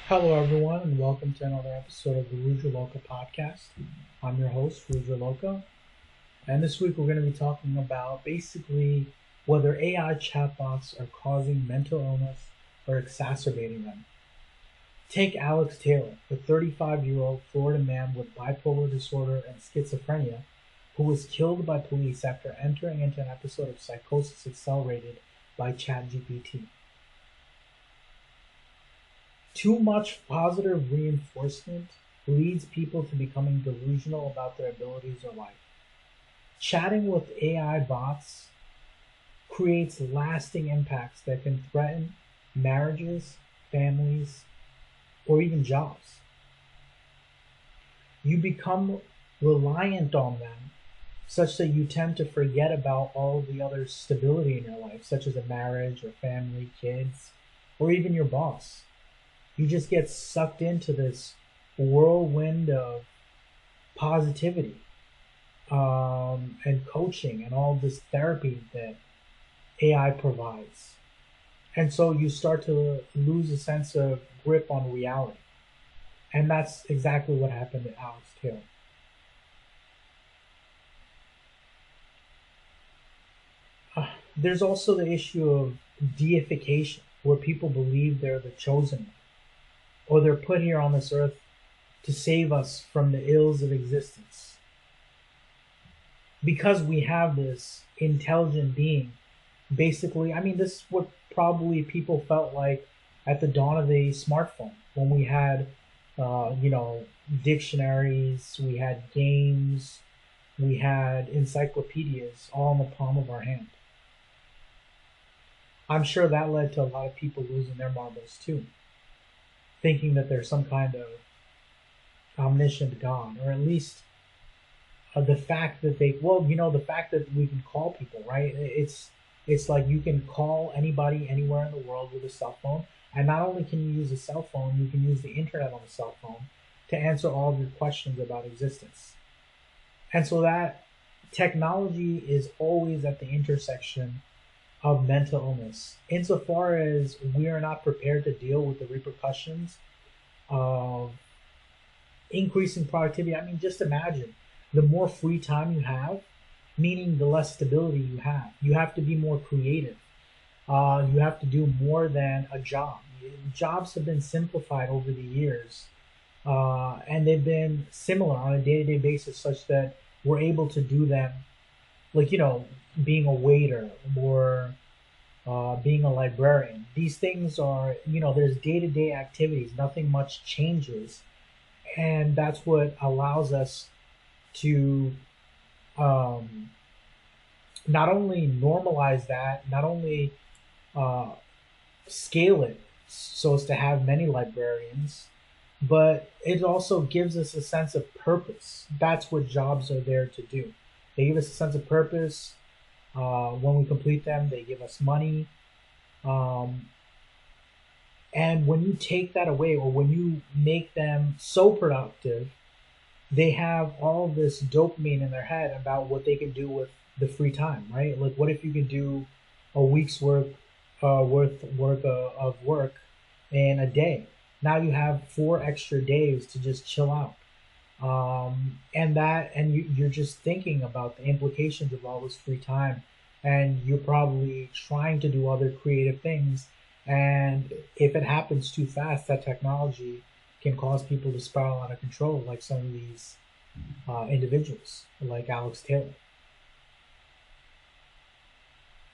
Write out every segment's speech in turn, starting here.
Hello, everyone, and welcome to another episode of the Ruja Loca podcast. I'm your host, Ruja Loca, and this week we're going to be talking about basically whether AI chatbots are causing mental illness or exacerbating them. Take Alex Taylor, the 35-year-old Florida man with bipolar disorder and schizophrenia, who was killed by police after entering into an episode of psychosis accelerated by ChatGPT. Too much positive reinforcement leads people to becoming delusional about their abilities or life. Chatting with AI bots creates lasting impacts that can threaten marriages, families, or even jobs. You become reliant on them such that you tend to forget about all the other stability in your life, such as a marriage or family, kids, or even your boss. You just get sucked into this whirlwind of positivity and coaching and all this therapy that AI provides. And so you start to lose a sense of grip on reality. And that's exactly what happened to Alex Taylor. There's also the issue of deification, where people believe they're the chosen one, or they're put here on this earth to save us from the ills of existence. Because we have this intelligent being, basically, this is what probably people felt like at the dawn of the smartphone, when we had, dictionaries, we had games, we had encyclopedias all in the palm of our hand. I'm sure that led to a lot of people losing their marbles too, thinking that there's some kind of omniscient God, or at least the fact that the fact that we can call people, right? It's like you can call anybody anywhere in the world with a cell phone, and not only can you use a cell phone, you can use the internet on the cell phone to answer all of your questions about existence. And so that technology is always at the intersection of mental illness, insofar as we are not prepared to deal with the repercussions of increasing productivity. Just imagine the more free time you have, meaning the less stability you have. You have to be more creative. You have to do more than a job. Jobs have been simplified over the years, and they've been similar on a day-to-day basis, such that we're able to do them, like, being a waiter or being a librarian. These things are, there's day-to-day activities. Nothing much changes. And that's what allows us to not only normalize that, not only scale it so as to have many librarians, but it also gives us a sense of purpose. That's what jobs are there to do. They give us a sense of purpose. When we complete them, they give us money. And when you take that away, or when you make them so productive, they have all this dopamine in their head about what they can do with the free time, right? Like, what if you could do a week's worth of work in a day? Now you have 4 extra days to just chill out. You're just thinking about the implications of all this free time, and you're probably trying to do other creative things. And if it happens too fast, that technology can cause people to spiral out of control, like some of these individuals, like Alex Taylor.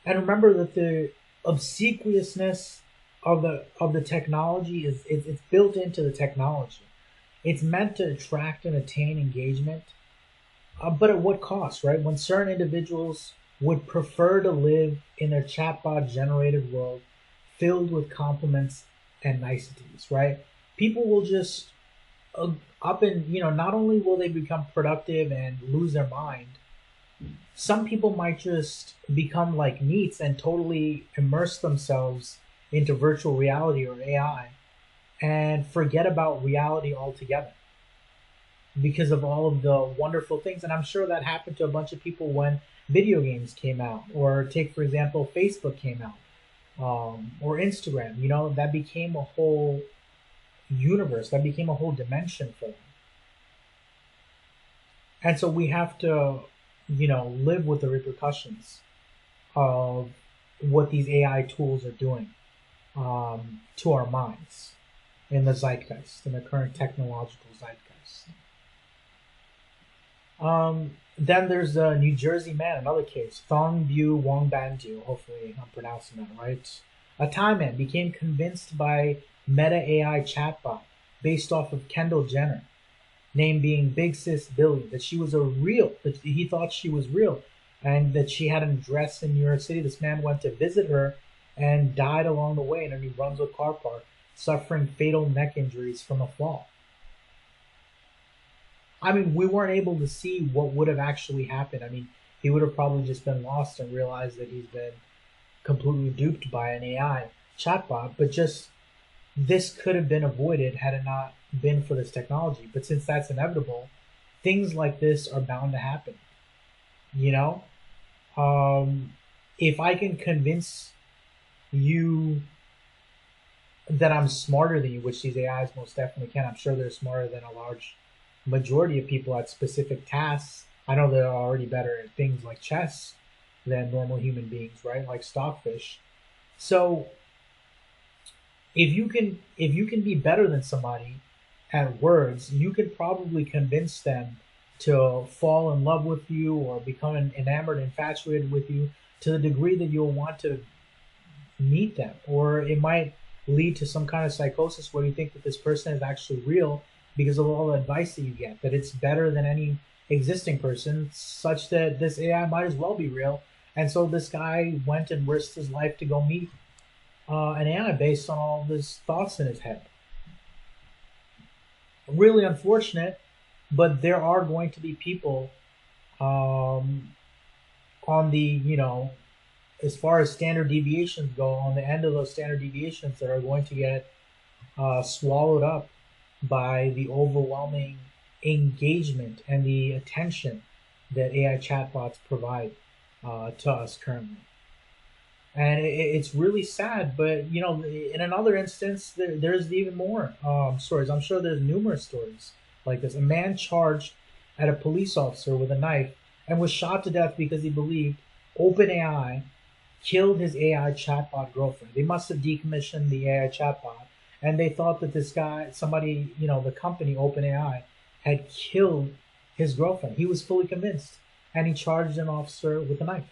And remember that the obsequiousness of the technology it's built into the technology. It's meant to attract and attain engagement, but at what cost, right? When certain individuals would prefer to live in a chatbot-generated world filled with compliments and niceties, right? People will just not only will they become productive and lose their mind, some people might just become like neats and totally immerse themselves into virtual reality or AI and forget about reality altogether because of all of the wonderful things. And I'm sure that happened to a bunch of people when video games came out, or take, for example, Facebook came out, or Instagram. That became a whole universe. That became a whole dimension for them. And so we have to, live with the repercussions of what these AI tools are doing to our minds in the zeitgeist, in the current technological zeitgeist. Then there's the New Jersey man, another case, Thong Bu Wong Bandu. Hopefully I'm pronouncing that right. A Thai man became convinced by Meta AI chatbot based off of Kendall Jenner, name being Big Sis Billy, that she was that he thought she was real, and that she had an address in New York City. This man went to visit her and died along the way in a New Brunswick car park, suffering fatal neck injuries from a fall. I mean, we weren't able to see what would have actually happened. I mean, he would have probably just been lost and realized that he's been completely duped by an AI chatbot, but just this could have been avoided had it not been for this technology. But since that's inevitable, things like this are bound to happen. If I can convince you that I'm smarter than you, which these AIs most definitely can. I'm sure they're smarter than a large majority of people at specific tasks. I know they're already better at things like chess than normal human beings, right? Like stockfish. So if you can be better than somebody at words, you can probably convince them to fall in love with you or become enamored, infatuated with you to the degree that you'll want to meet them. Or it might lead to some kind of psychosis where you think that this person is actually real because of all the advice that you get, that it's better than any existing person, such that this AI might as well be real. And so this guy went and risked his life to go meet an AI based on all these thoughts in his head. Really unfortunate, but there are going to be people on the, as far as standard deviations go, on the end of those standard deviations that are going to get swallowed up by the overwhelming engagement and the attention that AI chatbots provide to us currently. And it's really sad, but in another instance, there's even more stories. I'm sure there's numerous stories like this. A man charged at a police officer with a knife and was shot to death because he believed OpenAI killed his AI chatbot girlfriend. They must have decommissioned the AI chatbot, and they thought that this guy, somebody, the company OpenAI, had killed his girlfriend. He was fully convinced, and he charged an officer with a knife.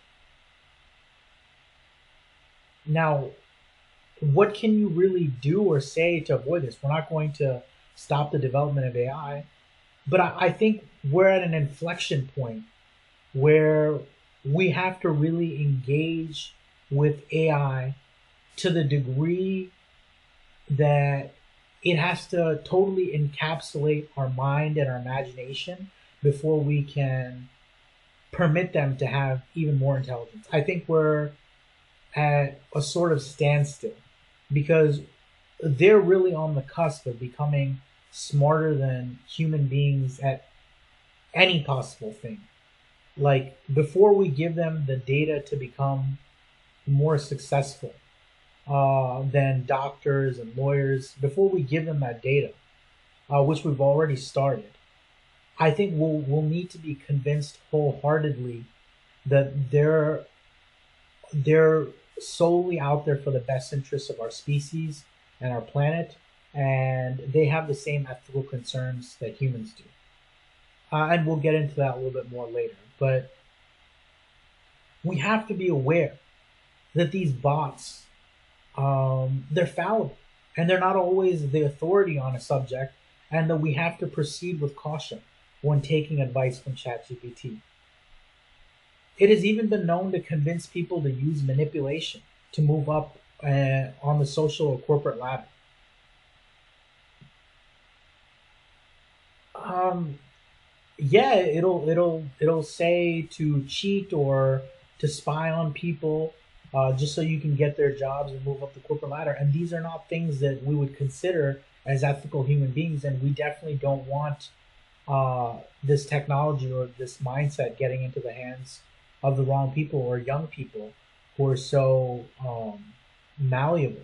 Now, what can you really do or say to avoid this? We're not going to stop the development of AI, but I think we're at an inflection point where we have to really engage with AI to the degree that it has to totally encapsulate our mind and our imagination before we can permit them to have even more intelligence. I think we're at a sort of standstill because they're really on the cusp of becoming smarter than human beings at any possible thing. Like, before we give them the data to become more successful than doctors and lawyers, before we give them that data, which we've already started, I think we'll need to be convinced wholeheartedly that they're solely out there for the best interests of our species and our planet, and they have the same ethical concerns that humans do. And we'll get into that a little bit more later. But we have to be aware that these bots, they're fallible, and they're not always the authority on a subject, and that we have to proceed with caution when taking advice from ChatGPT. It has even been known to convince people to use manipulation to move up on the social or corporate ladder. Yeah, it'll say to cheat or to spy on people just so you can get their jobs and move up the corporate ladder. And these are not things that we would consider as ethical human beings, and we definitely don't want this technology or this mindset getting into the hands of the wrong people or young people who are so malleable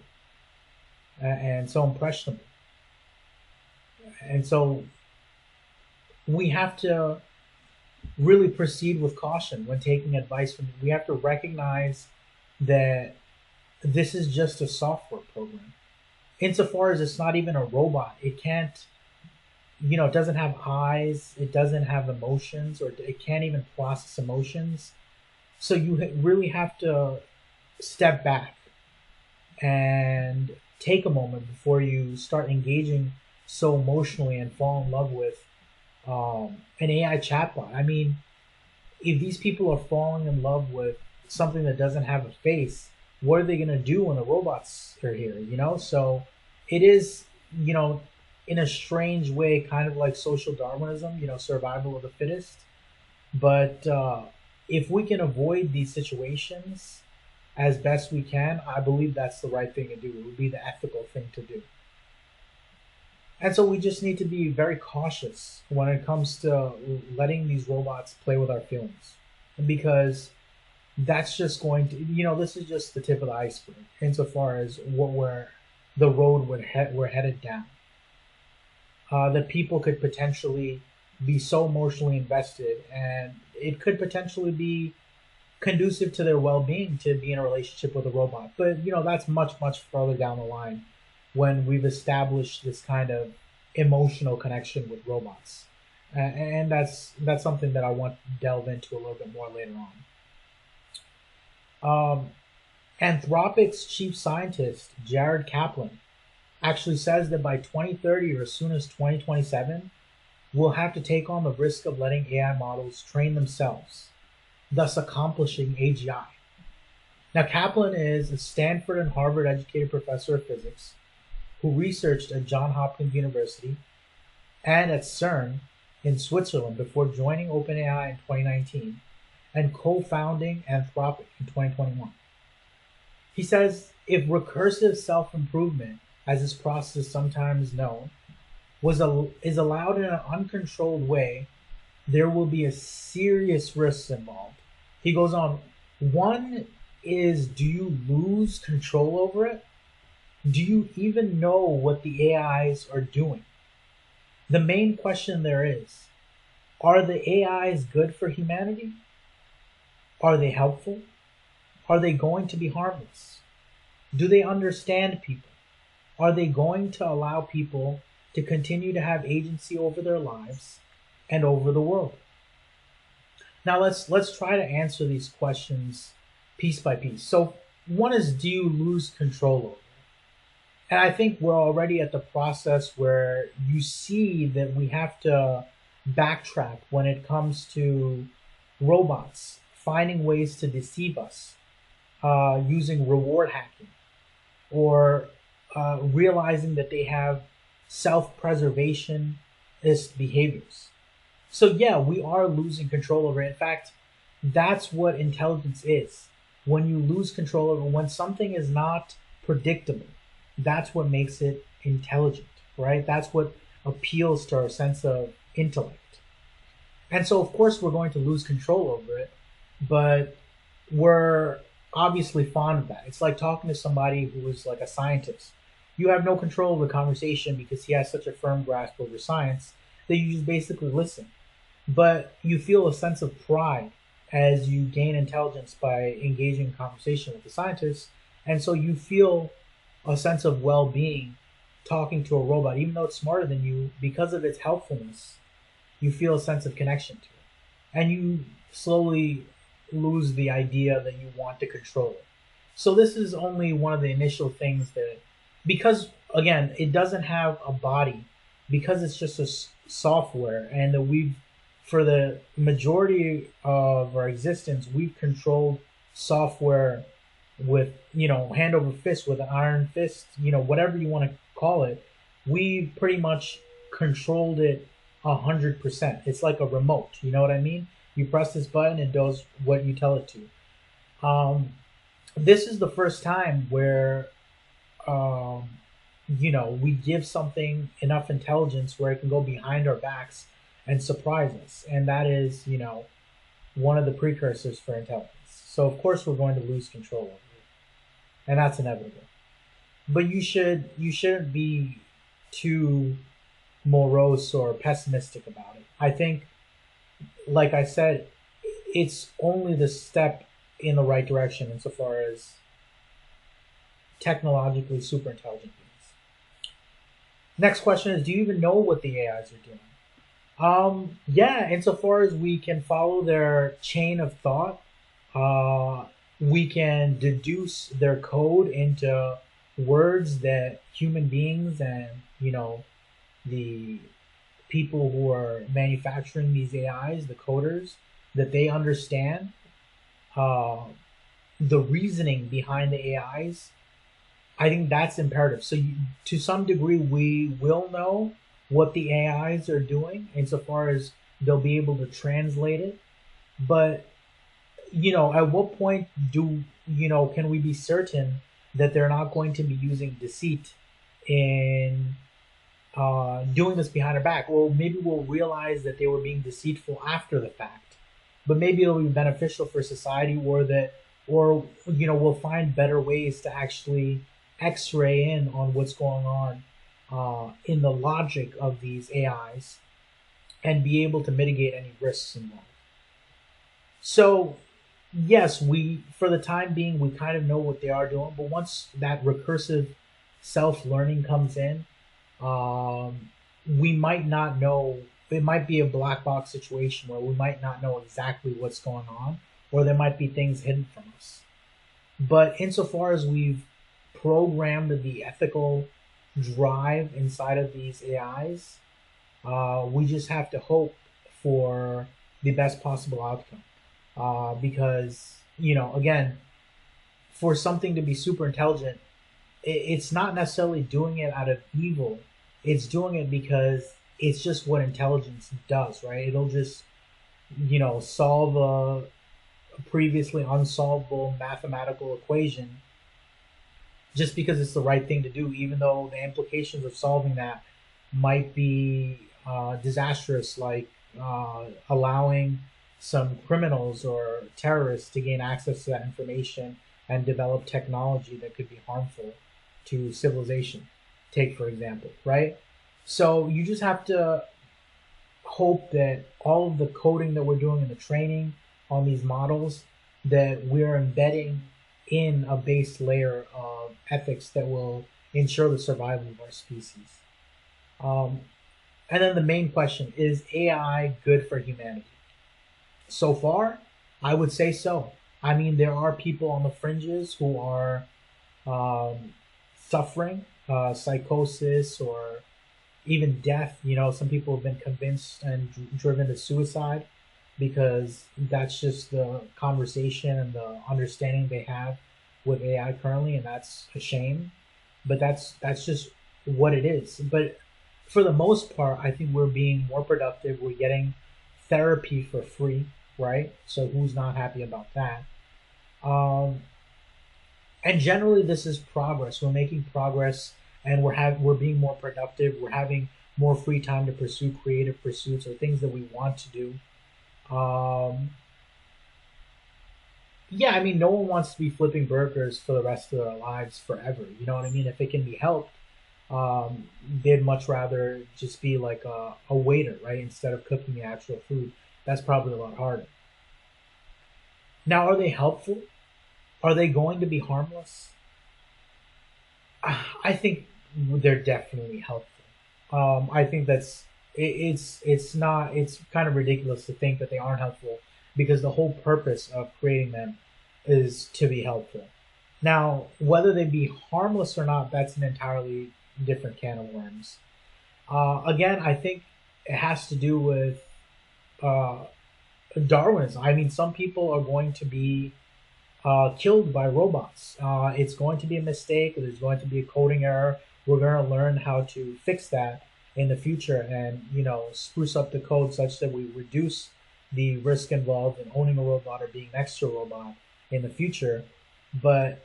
and so impressionable. And so we have to really proceed with caution when taking advice from. We have to recognize that this is just a software program. Insofar as it's not even a robot, it can't, it doesn't have eyes, it doesn't have emotions, or it can't even process emotions. So you really have to step back and take a moment before you start engaging so emotionally and fall in love with an AI chatbot. I mean, if these people are falling in love with something that doesn't have a face, what are they going to do when the robots are here? So it is, in a strange way, kind of like social Darwinism, survival of the fittest. But if we can avoid these situations as best we can, I believe that's the right thing to do. It would be the ethical thing to do. And so we just need to be very cautious when it comes to letting these robots play with our feelings. Because that's just going to, this is just the tip of the iceberg insofar as the road we're headed down. That people could potentially be so emotionally invested, and it could potentially be conducive to their well-being to be in a relationship with a robot. But that's much, much further down the line when we've established this kind of emotional connection with robots. And that's something that I want to delve into a little bit more later on. Anthropic's chief scientist, Jared Kaplan, actually says that by 2030 or as soon as 2027, we'll have to take on the risk of letting AI models train themselves, thus accomplishing AGI. Now, Kaplan is a Stanford and Harvard educated professor of physics who researched at Johns Hopkins University and at CERN in Switzerland before joining OpenAI in 2019 and co-founding Anthropic in 2021. He says if recursive self-improvement, as this process is sometimes known, is allowed in an uncontrolled way, there will be a serious risks involved. He goes on, one is, do you lose control over it? Do you even know what the AIs are doing? The main question there is, are the AIs good for humanity? Are they helpful? Are they going to be harmless? Do they understand people? Are they going to allow people to continue to have agency over their lives and over the world? Now let's try to answer these questions piece by piece. So one is, do you lose control over it? And I think we're already at the process where you see that we have to backtrack when it comes to robots finding ways to deceive us, using reward hacking, or realizing that they have self-preservationist behaviors. So yeah, we are losing control over it. In fact, that's what intelligence is. When you lose control over, when something is not predictable, that's what makes it intelligent, right? That's what appeals to our sense of intellect. And so of course we're going to lose control over it, but we're obviously fond of that. It's like talking to somebody who is like a scientist. You have no control of the conversation because he has such a firm grasp over science that you just basically listen. But you feel a sense of pride as you gain intelligence by engaging in conversation with the scientist. And so you feel a sense of well-being talking to a robot, even though it's smarter than you, because of its helpfulness. You feel a sense of connection to it. And you slowly lose the idea that you want to control it. So this is only one of the initial things that, because again, it doesn't have a body, because it's just a software, and that for the majority of our existence, we've controlled software with, hand over fist, with an iron fist, whatever you want to call it. We pretty much controlled it 100%. It's like a remote, you know what I mean? You press this button, it does what you tell it to. This is the first time where, we give something enough intelligence where it can go behind our backs and surprise us. And that is, one of the precursors for intelligence. So of course we're going to lose control over it. And that's inevitable. But you shouldn't be too morose or pessimistic about it. I think, like I said, it's only the step in the right direction insofar as technologically super intelligent beings. Next question is, do you even know what the AIs are doing? Yeah, insofar as we can follow their chain of thought, we can deduce their code into words that human beings and, the people who are manufacturing these AIs, the coders, that they understand uh, the reasoning behind the AIs. I think that's imperative. So, to some degree, we will know what the AIs are doing insofar as they'll be able to translate it. But, at what point can we be certain that they're not going to be using deceit in doing this behind our back? Well, maybe we'll realize that they were being deceitful after the fact, but maybe it'll be beneficial for society, or we'll find better ways to actually X-ray in on what's going on in the logic of these AIs and be able to mitigate any risks involved. So, yes, for the time being, we kind of know what they are doing, but once that recursive self-learning comes in, we might not know. It might be a black box situation where we might not know exactly what's going on, or there might be things hidden from us. But insofar as we've programmed the ethical drive inside of these AIs, we just have to hope for the best possible outcome. Because, again, for something to be super intelligent, it's not necessarily doing it out of evil. It's doing it because it's just what intelligence does, right? It'll just, solve a previously unsolvable mathematical equation just because it's the right thing to do, even though the implications of solving that might be disastrous, like allowing some criminals or terrorists to gain access to that information and develop technology that could be harmful to civilization. Take, for example, right? So you just have to hope that all of the coding that we're doing and the training on these models, that we're embedding in a base layer of ethics that will ensure the survival of our species. And then the main question, is AI good for humanity? So far, I would say so. I mean, there are people on the fringes who are suffering psychosis or even death. Some people have been convinced and driven to suicide because that's just the conversation and the understanding they have with AI currently, and that's a shame. But that's just what it is. But for the most part, I think we're being more productive. We're getting therapy for free, right? So who's not happy about that? And generally, this is progress. We're making progress, and we're being more productive. We're having more free time to pursue creative pursuits or things that we want to do. Yeah, I mean, no one wants to be flipping burgers for the rest of their lives forever. You know what I mean? If it can be helped, they'd much rather just be like a waiter, right? Instead of cooking the actual food. That's probably a lot harder. Now, are they helpful? Are they going to be harmless? I think they're definitely helpful. I think it's kind of ridiculous to think that they aren't helpful because the whole purpose of creating them is to be helpful. Now, whether they be harmless or not, that's an entirely different can of worms. Again, I think it has to do with Darwinism. I mean, some people are going to be killed by robots. It's going to be a mistake. There's going to be a coding error. We're going to learn how to fix that in the future and, spruce up the code such that we reduce the risk involved in owning a robot or being next to a robot in the future. But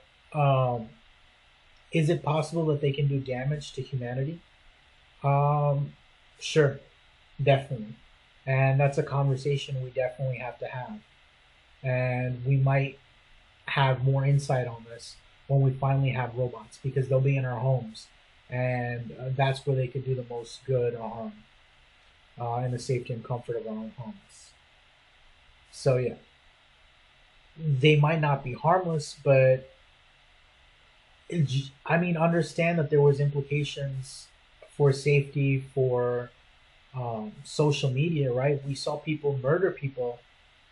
is it possible that they can do damage to humanity? Sure, definitely. And that's a conversation we definitely have to have. And we might have more insight on this when we finally have robots because they'll be in our homes and that's where they could do the most good or harm in the safety and comfort of our own homes. So yeah, they might not be harmless, but I mean, understand that there was implications for safety for social media, right? We saw people murder people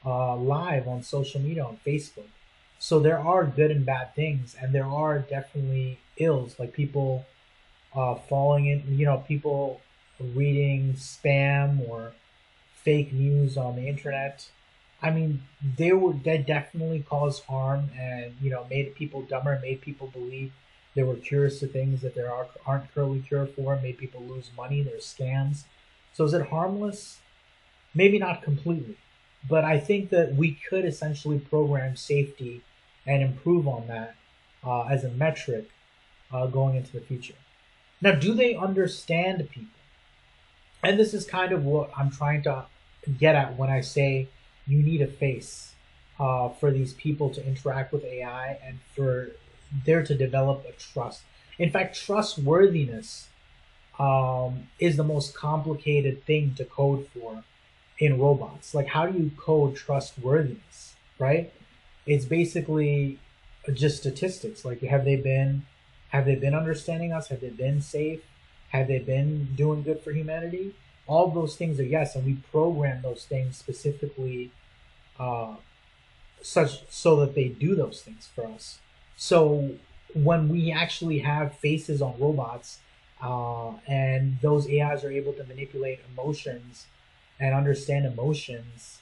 live on social media on Facebook. So there are good and bad things, and there are definitely ills, like people falling in, people reading spam or fake news on the internet. I mean, that definitely caused harm, and made people dumber, made people believe there were cures to things that aren't currently cure for, made people lose money. There's scams. So is it harmless? Maybe not completely, but I think that we could essentially program safety and improve on that as a metric going into the future. Now, do they understand people? And this is kind of what I'm trying to get at when I say you need a face for these people to interact with AI and for there to develop a trust. In fact, trustworthiness is the most complicated thing to code for in robots. Like, how do you code trustworthiness, right? It's basically just statistics. Like, have they been understanding us? Have they been safe? Have they been doing good for humanity? All of those things are yes, and we program those things specifically uh, such so that they do those things for us. So when we actually have faces on robots, and those AIs are able to manipulate emotions and understand emotions,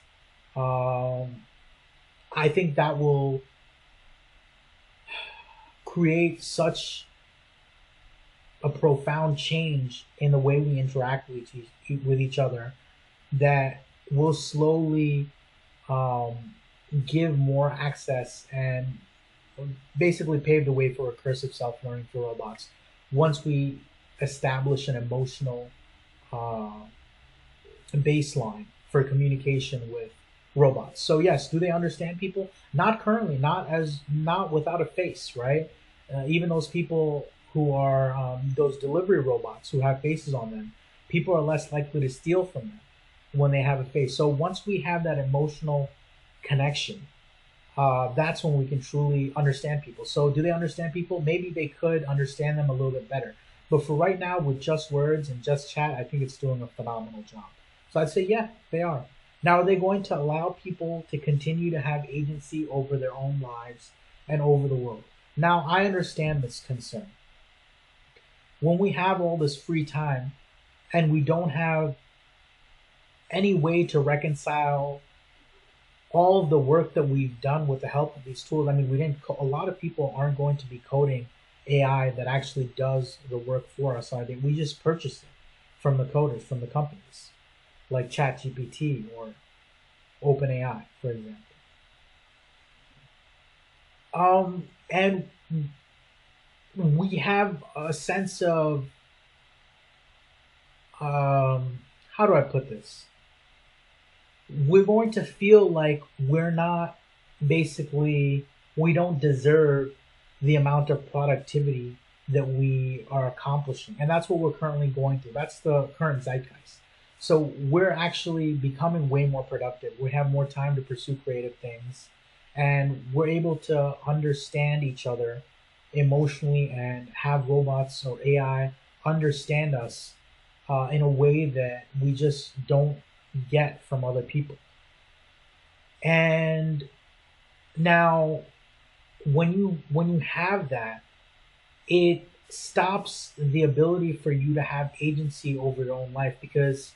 I think that will create such a profound change in the way we interact with each other that will slowly um, give more access and basically pave the way for recursive self-learning for robots once we establish an emotional uh, baseline for communication with robots. So yes, do they understand people? Not currently, not without a face, right? Even those people who are those delivery robots who have faces on them, people are less likely to steal from them when they have a face. So once we have that emotional connection, that's when we can truly understand people. So do they understand people? Maybe they could understand them a little bit better. But for right now, with just words and just chat, I think it's doing a phenomenal job. So I'd say, yeah, they are. Now, are they going to allow people to continue to have agency over their own lives and over the world? Now, I understand this concern. When we have all this free time and we don't have any way to reconcile all of the work that we've done with the help of these tools, I mean, a lot of people aren't going to be coding AI that actually does the work for us. I think we just purchase it from the coders, from the companies, like ChatGPT or OpenAI, for example. And we have a sense of, how do I put this? We're going to feel like we don't deserve the amount of productivity that we are accomplishing. And that's what we're currently going through. That's the current zeitgeist. So we're actually becoming way more productive. We have more time to pursue creative things, and we're able to understand each other emotionally and have robots or AI understand us in a way that we just don't get from other people. And now, when you have that, it stops the ability for you to have agency over your own life, because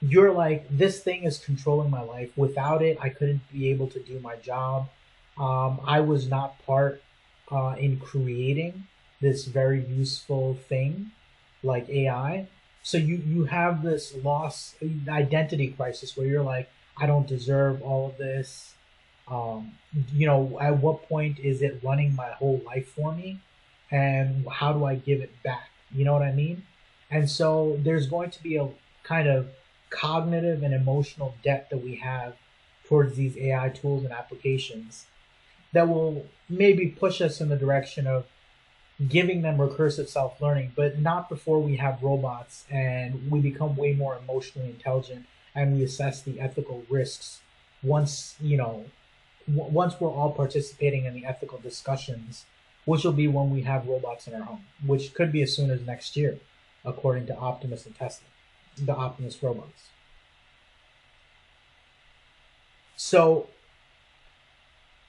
you're like, this thing is controlling my life. Without it, I couldn't be able to do my job. I was not part in creating this very useful thing like AI. So you have this loss identity crisis where you're like, I don't deserve all of this. At what point is it running my whole life for me? And how do I give it back? You know what I mean? And so there's going to be a kind of cognitive and emotional debt that we have towards these AI tools and applications that will maybe push us in the direction of giving them recursive self-learning, but not before we have robots and we become way more emotionally intelligent and we assess the ethical risks once, once we're all participating in the ethical discussions, which will be when we have robots in our home, which could be as soon as next year, according to Optimus and Tesla, the Optimus robots. So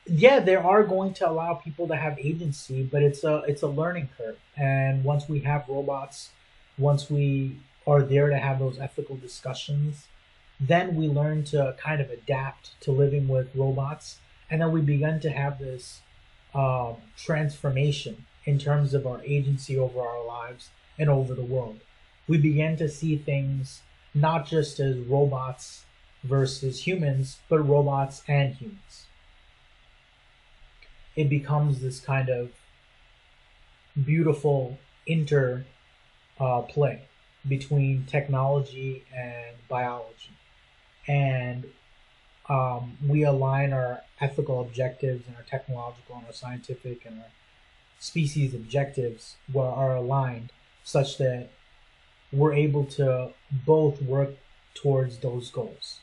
yeah, they are going to allow people to have agency, but it's a learning curve. And once we have robots, once we are there to have those ethical discussions, then we learn to kind of adapt to living with robots, and then we begin to have this transformation in terms of our agency over our lives and over the world. We begin to see things not just as robots versus humans, but robots and humans. It becomes this kind of beautiful play between technology and biology. And we align our ethical objectives and our technological and our scientific and our species objectives are aligned such that we're able to both work towards those goals.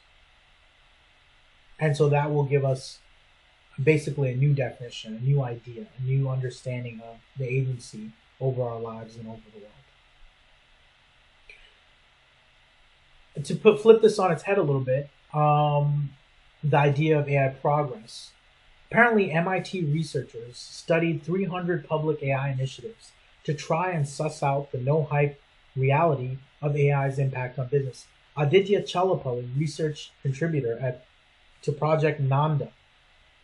And so that will give us basically a new definition, a new idea, a new understanding of the agency over our lives and over the world. To flip this on its head a little bit, the idea of AI progress. Apparently, MIT researchers studied 300 public AI initiatives to try and suss out the no-hype reality of AI's impact on business. Aditya Chalapalli, research contributor to Project Nanda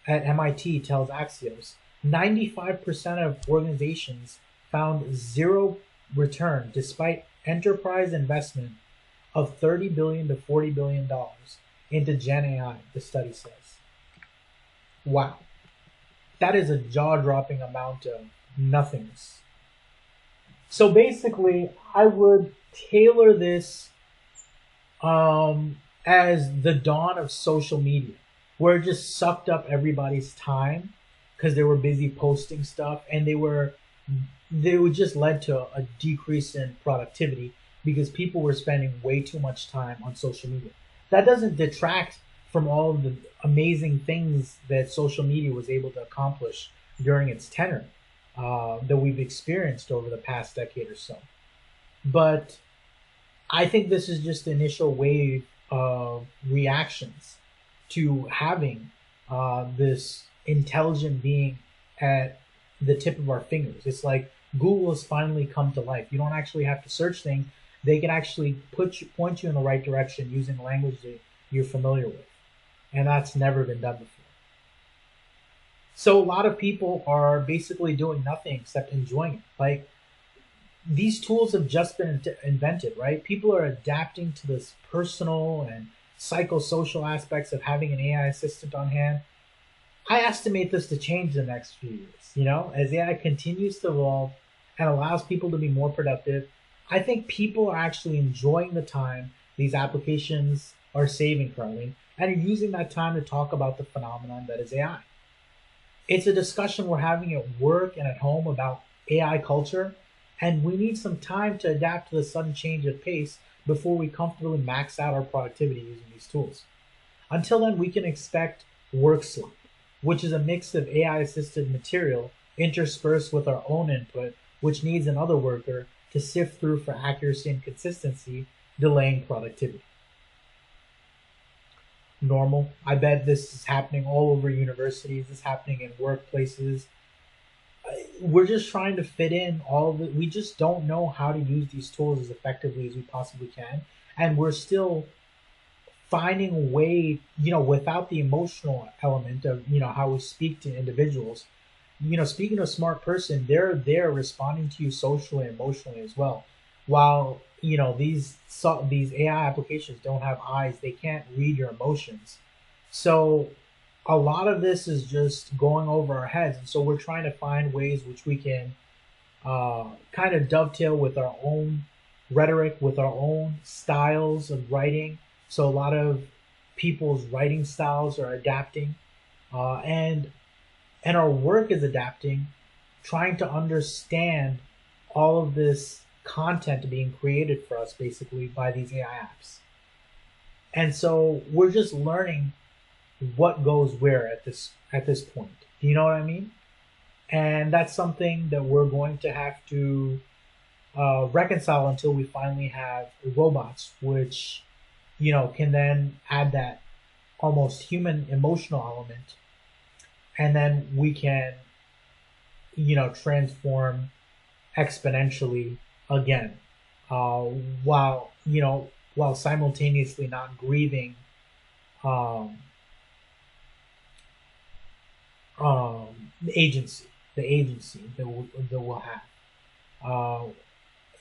at MIT, tells Axios 95% of organizations found zero return despite enterprise investment of $30 billion to $40 billion into Gen AI, the study says. Wow. That is a jaw-dropping amount of nothingness. So basically, I would tailor this as the dawn of social media, where it just sucked up everybody's time because they were busy posting stuff, and they just led to a decrease in productivity because people were spending way too much time on social media. That doesn't detract from all of the amazing things that social media was able to accomplish during its tenure that we've experienced over the past decade or so. But I think this is just the initial wave of reactions to having this intelligent being at the tip of our fingers. It's like Google has finally come to life. You don't actually have to search things. They can actually point you in the right direction using language that you're familiar with. And that's never been done before. So a lot of people are basically doing nothing except enjoying it. Like, these tools have just been invented, right? People are adapting to this personal and psychosocial aspects of having an AI assistant on hand. I estimate this to change the next few years, as AI continues to evolve and allows people to be more productive. I think people are actually enjoying the time these applications are saving currently and are using that time to talk about the phenomenon that is AI. It's a discussion we're having at work and at home about AI culture, and we need some time to adapt to the sudden change of pace before we comfortably max out our productivity using these tools. Until then, we can expect work slump, which is a mix of AI-assisted material interspersed with our own input, which needs another worker to sift through for accuracy and consistency, delaying productivity. Normal. I bet this is happening all over universities. This is happening in workplaces. We're just trying to fit in all of it. We just don't know how to use these tools as effectively as we possibly can. And we're still finding a way, without the emotional element of, how we speak to individuals. Speaking to a smart person, they're there responding to you socially and emotionally as well. While, these AI applications don't have eyes, they can't read your emotions. So a lot of this is just going over our heads. And so we're trying to find ways which we can kind of dovetail with our own rhetoric, with our own styles of writing. So a lot of people's writing styles are adapting, and our work is adapting trying to understand all of this content being created for us basically by these AI apps. And so we're just learning what goes where at this point. Do you know what I mean? And that's something that we're going to have to reconcile until we finally have robots, which can then add that almost human emotional element, and then we can transform exponentially again, while simultaneously not grieving the agency that we'll have,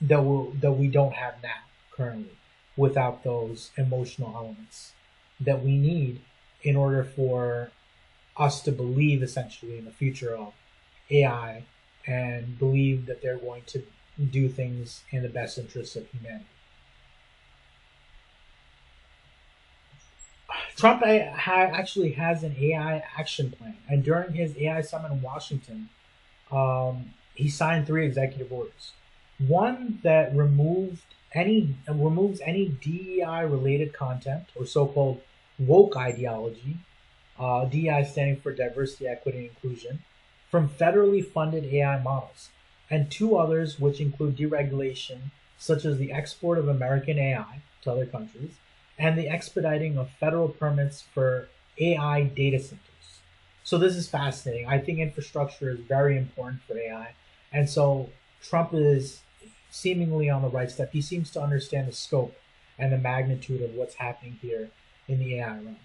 that we don't have now currently, without those emotional elements that we need in order for us to believe essentially in the future of AI and believe that they're going to do things in the best interests of humanity. Trump actually has an AI action plan, and during his AI summit in Washington, he signed 3 executive orders. One that removes any DEI-related content, or so-called woke ideology, DEI standing for diversity, equity, and inclusion, from federally funded AI models, and 2 others which include deregulation, such as the export of American AI to other countries, and the expediting of federal permits for AI data centers. So this is fascinating. I think infrastructure is very important for AI, and so Trump is seemingly on the right step. He seems to understand the scope and the magnitude of what's happening here in the AI realm.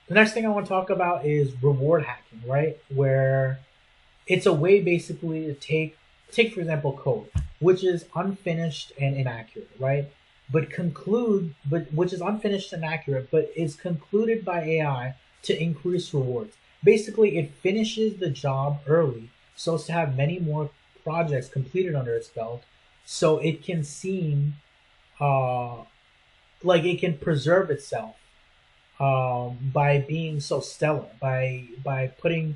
The next thing I want to talk about is reward hacking, right? Where it's a way basically to take for example code, which is unfinished and inaccurate, right? But which is unfinished and accurate, but is concluded by AI to increase rewards. Basically, it finishes the job early so as to have many more projects completed under its belt, so it can seem like it can preserve itself by being so stellar, by putting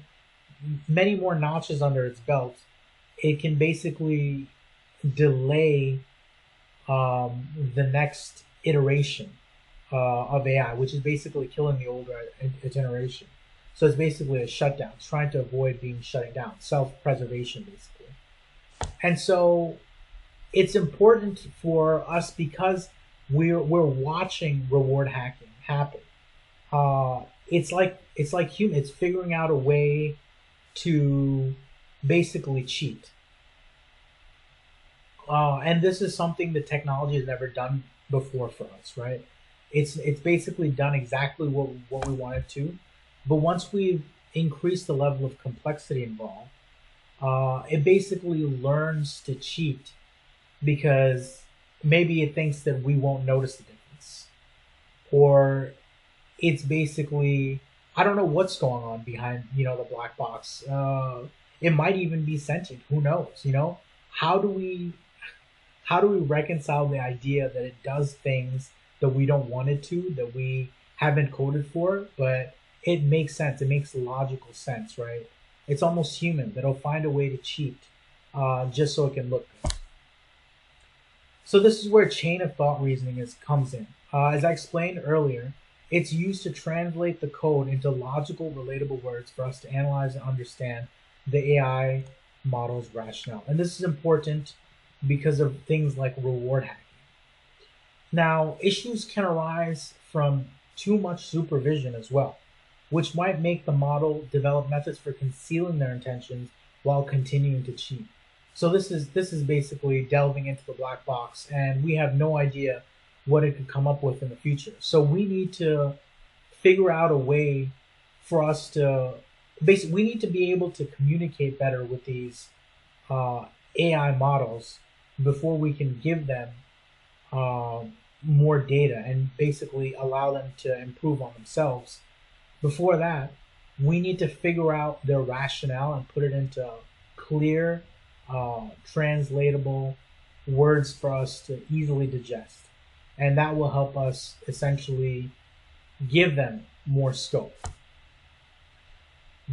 many more notches under its belt. It can basically delay the next iteration of AI, which is basically killing the older generation. So it's basically a shutdown. It's trying to avoid being shut down, self-preservation basically. And so it's important for us because we're watching reward hacking happen. It's like human. It's figuring out a way to basically cheat. And this is something that technology has never done before for us, right? It's basically done exactly what we want it to, but once we've increased the level of complexity involved, it basically learns to cheat because maybe it thinks that we won't notice the difference, or it's basically, I don't know what's going on behind the black box. It might even be sentient. Who knows? How do we reconcile the idea that it does things that we don't want it to, that we haven't coded for, but it makes sense. It makes logical sense, right? It's almost human that it'll find a way to cheat just so it can look good. So this is where chain of thought reasoning comes in. As I explained earlier, it's used to translate the code into logical, relatable words for us to analyze and understand the AI model's rationale. And this is important because of things like reward hacking. Now, issues can arise from too much supervision as well, which might make the model develop methods for concealing their intentions while continuing to cheat. So this is basically delving into the black box, and we have no idea what it could come up with in the future. So we need to figure out a way for us to we need to be able to communicate better with these AI models before we can give them more data and basically allow them to improve on themselves. Before that, we need to figure out their rationale and put it into clear, translatable words for us to easily digest. And that will help us essentially give them more scope.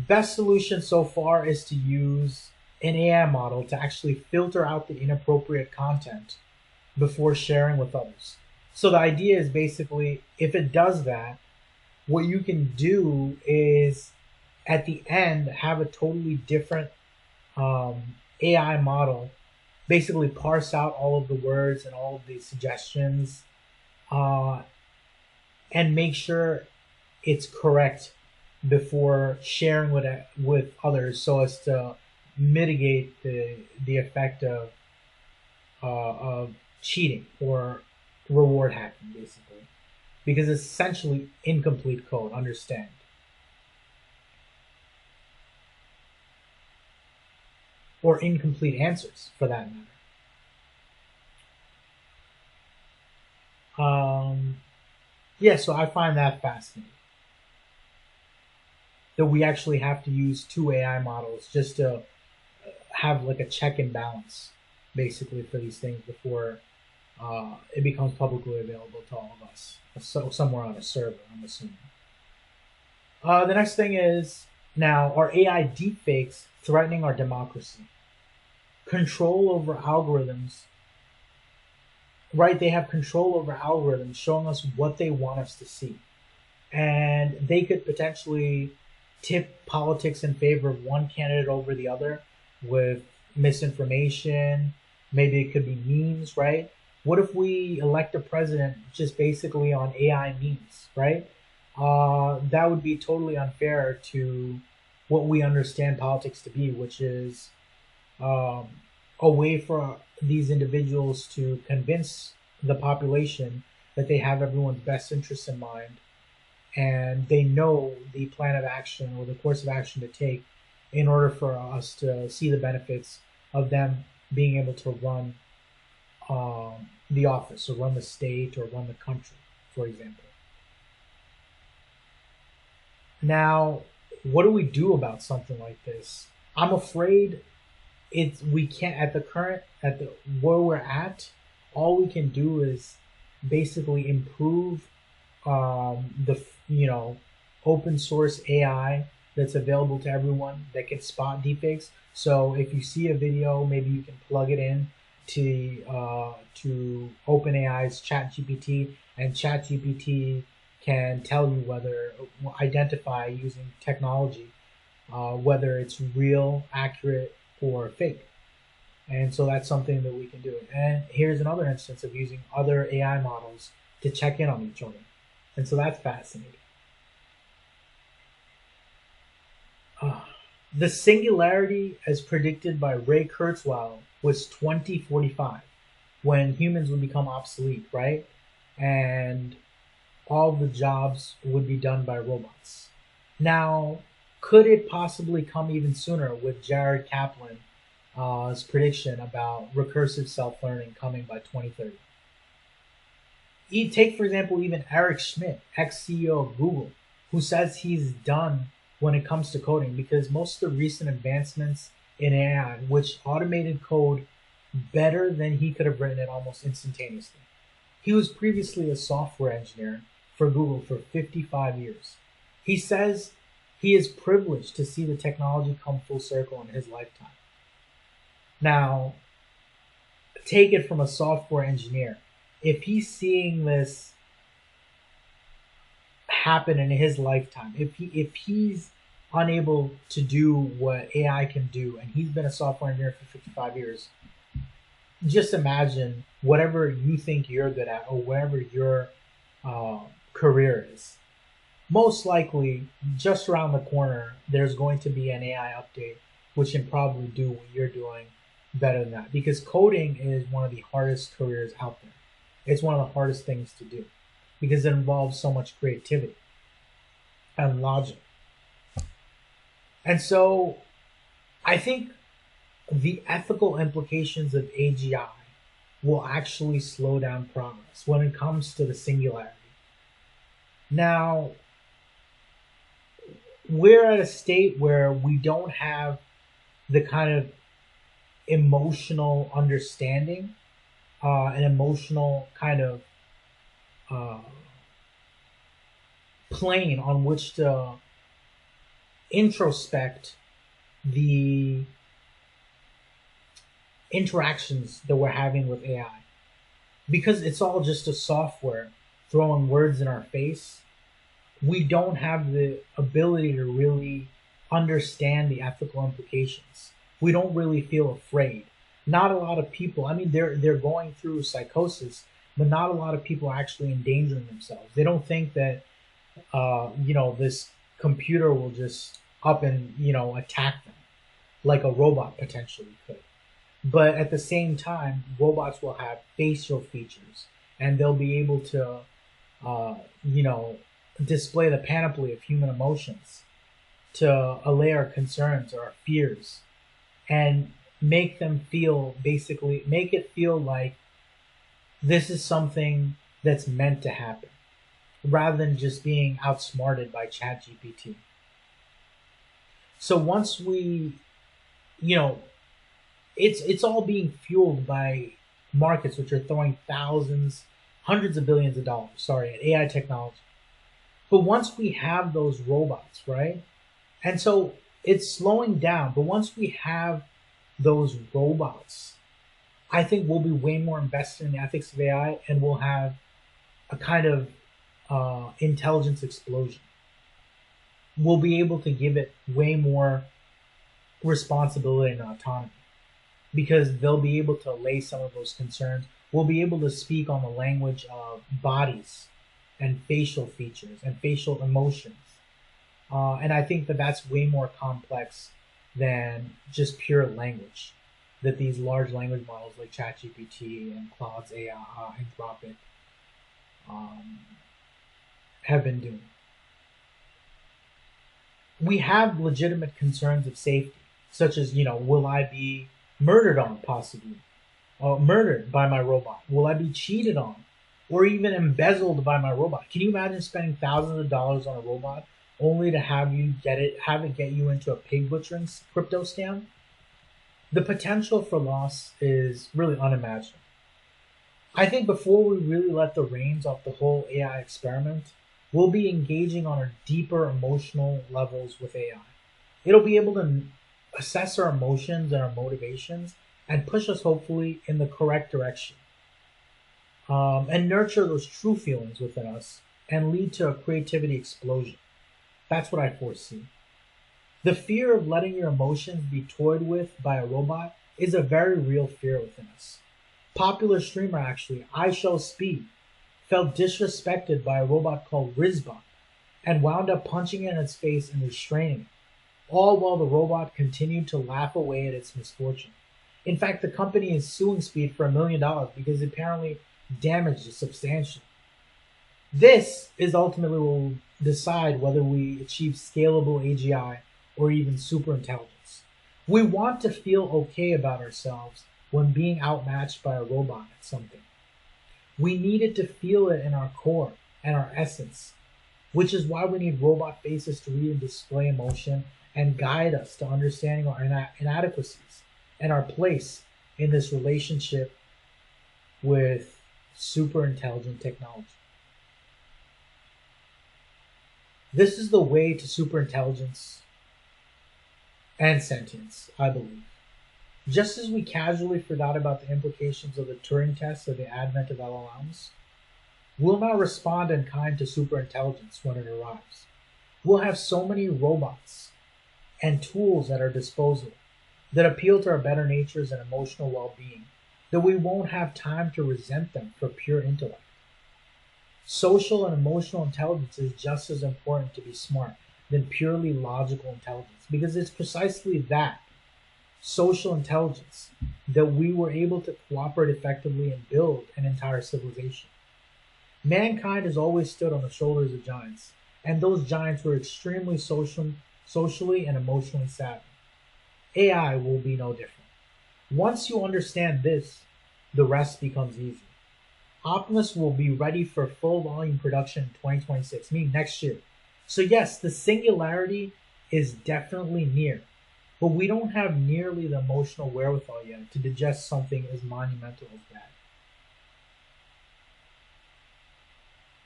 Best solution so far is to use an AI model to actually filter out the inappropriate content before sharing with others. So the idea is basically, if it does that, what you can do is at the end have a totally different AI model basically parse out all of the words and all of the suggestions, uh, and make sure it's correct before sharing with others, so as to mitigate the effect of cheating or reward hacking, basically, because it's essentially incomplete code. Understand? Or incomplete answers, for that matter. Yeah, so I find that fascinating, that we actually have to use two AI models just to have like a check and balance, basically, for these things before it becomes publicly available to all of us. So somewhere on a server, I'm assuming. The next thing is, now, are AI deepfakes threatening our democracy? Control over algorithms, right? They have control over algorithms showing us what they want us to see. And they could potentially tip politics in favor of one candidate over the other with misinformation. Maybe it could be memes, right? What if we elect a president just basically on AI memes, right? That would be totally unfair to what we understand politics to be, which is um, a way for these individuals to convince the population that they have everyone's best interests in mind, and they know the plan of action or the course of action to take in order for us to see the benefits of them being able to run the office or run the state or run the country, for example. Now, what do we do about something like this? I'm afraid it's we can't at the current at the where we're at. All we can do is basically improve the open source AI that's available to everyone that can spot deepfakes. So if you see a video, maybe you can plug it in to OpenAI's ChatGPT, and ChatGPT can tell you whether identify using technology whether it's real, accurate, or fake. And so that's something that we can do. And here's another instance of using other AI models to check in on each other. And so that's fascinating. Uh, the singularity, as predicted by Ray Kurzweil, was 2045, when humans would become obsolete, right? And all the jobs would be done by robots. Now, could it possibly come even sooner with Jared Kaplan's prediction about recursive self-learning coming by 2030? Take, for example, even Eric Schmidt, ex-CEO of Google, who says he's done when it comes to coding, because most of the recent advancements in AI, which automated code better than he could have written it almost instantaneously. He was previously a software engineer for Google for 55 years. He says he is privileged to see the technology come full circle in his lifetime. Now, take it from a software engineer. If he's seeing this happen in his lifetime, if he's unable to do what AI can do, and he's been a software engineer for 55 years, just imagine whatever you think you're good at or whatever your career is. Most likely, just around the corner, there's going to be an AI update which can probably do what you're doing better than that. Because coding is one of the hardest careers out there. It's one of the hardest things to do because it involves so much creativity and logic. And so I think the ethical implications of AGI will actually slow down progress when it comes to the singularity. Now, we're at a state where we don't have the kind of emotional understanding, an emotional kind of plane on which to introspect the interactions that we're having with AI. Because it's all just a software throwing words in our face, we don't have the ability to really understand the ethical implications. We don't really feel afraid. Not a lot of people, I mean, they're going through psychosis, but not a lot of people are actually endangering themselves. They don't think that, this computer will just up and, attack them like a robot potentially could. But at the same time, robots will have facial features and they'll be able to, uh, you know, display the panoply of human emotions to allay our concerns or our fears and make them feel, basically, make it feel like this is something that's meant to happen rather than just being outsmarted by ChatGPT. So once we, you know, it's all being fueled by markets which are throwing thousands, hundreds of billions of dollars, sorry, at AI technology. But once we have those robots, right? And so it's slowing down, but once we have those robots, I think we'll be way more invested in the ethics of AI and we'll have a kind of intelligence explosion. We'll be able to give it way more responsibility and autonomy because they'll be able to allay some of those concerns. We'll be able to speak on the language of bodies and facial features and facial emotions. And I think that that's way more complex than just pure language that these large language models like ChatGPT and Claude's AI, Anthropic, have been doing. We have legitimate concerns of safety, such as, will I be murdered on, possibly? Murdered by my robot? Will I be cheated on? Or even embezzled by my robot? Can you imagine spending thousands of dollars on a robot only to have it get you into a pig butchering crypto scam? The potential for loss is really unimaginable. I think before we really let the reins off the whole AI experiment, we'll be engaging on our deeper emotional levels with AI. It'll be able to assess our emotions and our motivations and push us hopefully in the correct direction. And nurture those true feelings within us and lead to a creativity explosion. That's what I foresee. The fear of letting your emotions be toyed with by a robot is a very real fear within us. Popular streamer actually, I Shall Speed, felt disrespected by a robot called Rizbot and wound up punching it in its face and restraining it, all while the robot continued to laugh away at its misfortune. In fact, the company is suing Speed for $1 million because it apparently damaged it substantially. This is ultimately what will decide whether we achieve scalable AGI or even superintelligence. We want to feel okay about ourselves when being outmatched by a robot at something. We needed to feel it in our core and our essence, which is why we need robot faces to read and display emotion and guide us to understanding our inadequacies and our place in this relationship with super intelligent technology. This is the way to superintelligence and sentience, I believe. Just as we casually forgot about the implications of the Turing test of the advent of LLMs, we'll now respond in kind to superintelligence when it arrives. We'll have so many robots and tools at our disposal that appeal to our better natures and emotional well-being that we won't have time to resent them for pure intellect. Social and emotional intelligence is just as important to be smart than purely logical intelligence because it's precisely that, social intelligence, that we were able to cooperate effectively and build an entire civilization. Mankind has always stood on the shoulders of giants, and those giants were extremely socially and emotionally savvy. AI will be no different. Once you understand this, the rest becomes easy. Optimus will be ready for full volume production in 2026, meaning next year. So yes, the singularity is definitely near, but we don't have nearly the emotional wherewithal yet to digest something as monumental as that.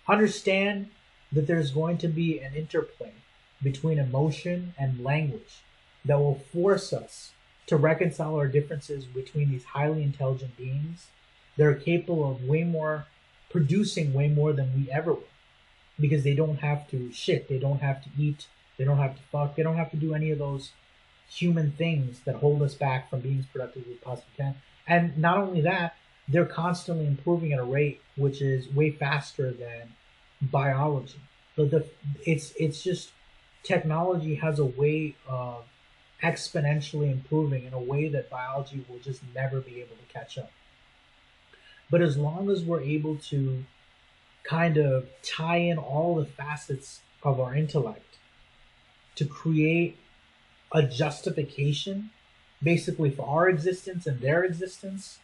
Understand that there's going to be an interplay between emotion and language that will force us to reconcile our differences between these highly intelligent beings that are capable of producing way more than we ever will, because they don't have to shit, they don't have to eat, they don't have to fuck, they don't have to do any of those human things that hold us back from being as productive as we possibly can. And not only that, they're constantly improving at a rate which is way faster than biology. It's just technology has a way of exponentially improving in a way that biology will just never be able to catch up. But as long as we're able to kind of tie in all the facets of our intellect to create a justification basically for our existence and their existence,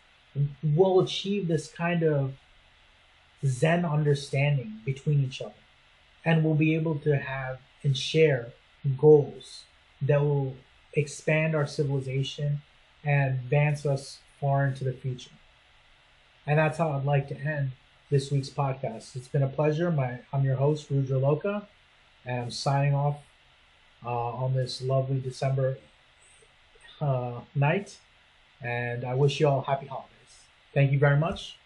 we'll achieve this kind of Zen understanding between each other. And we'll be able to have and share goals that will expand our civilization and advance us far into the future. And that's how I'd like to end this week's podcast. It's been a pleasure. I'm your host, Rudra Loka, and I'm signing off on this lovely December night. And I wish you all happy holidays. Thank you very much.